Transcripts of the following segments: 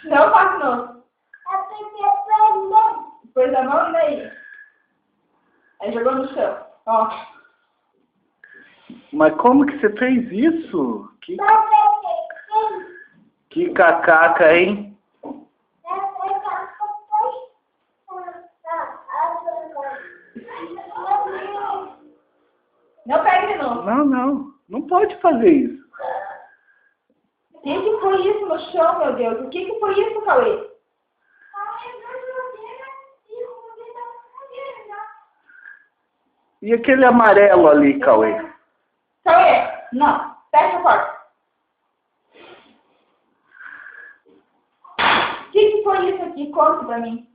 Não faço não. Pôs a mão e daí? Aí jogou no chão. Ó. Mas como que você fez isso? Que cacaca, hein? Não pega de novo. Não. Não pode fazer isso. O que foi isso no chão, meu Deus? O que foi isso, Cauê? E aquele amarelo ali, Cauê? Cauê, não. Fecha a porta. O que foi isso aqui? Conta pra mim.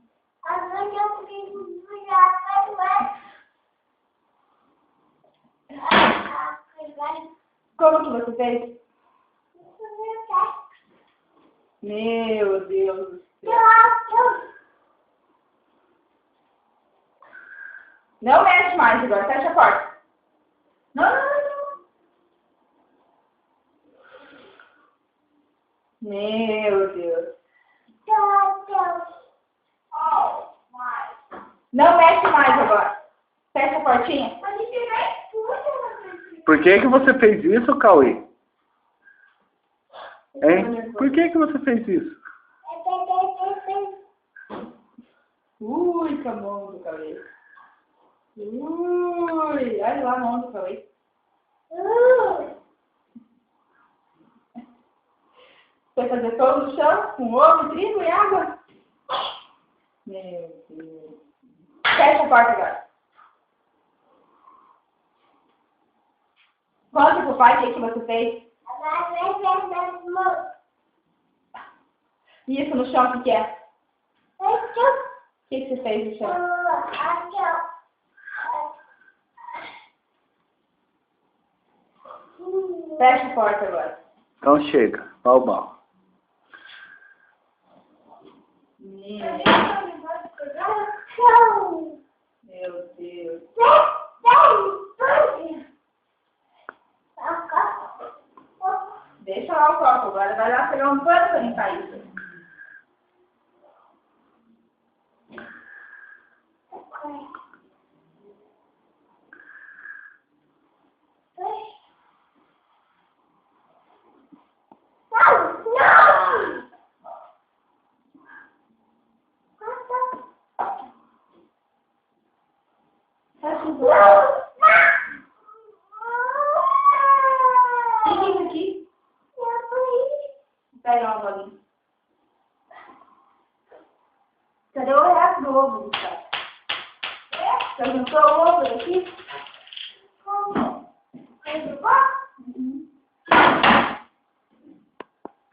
Como que você fez? Meu Deus do céu. Não mexe mais agora. Fecha a porta. Não. Meu Deus. Não mexe mais agora. Fecha a portinha. Por que você fez isso, Cauê? Hein? Por que você fez isso? Ui, que mão do Cauê. Ui, olha lá a mão do Cauê. Vai fazer todo no chão com ovo, trigo e água? Meu Deus. Fecha a porta agora. Conta pro pai o que você fez. E isso no chão, o que é? O que você fez no chão? Fecha a porta agora. Então chega. Balbal. Meu Deus. Deixa lá o copo agora. Vai lá pegar um pano pra limpar isso. Fecha os olhos. O que é isso aqui? Pega uma bolinha. Cadê o resto do ovo, Gustavo? Você juntou o ovo aqui?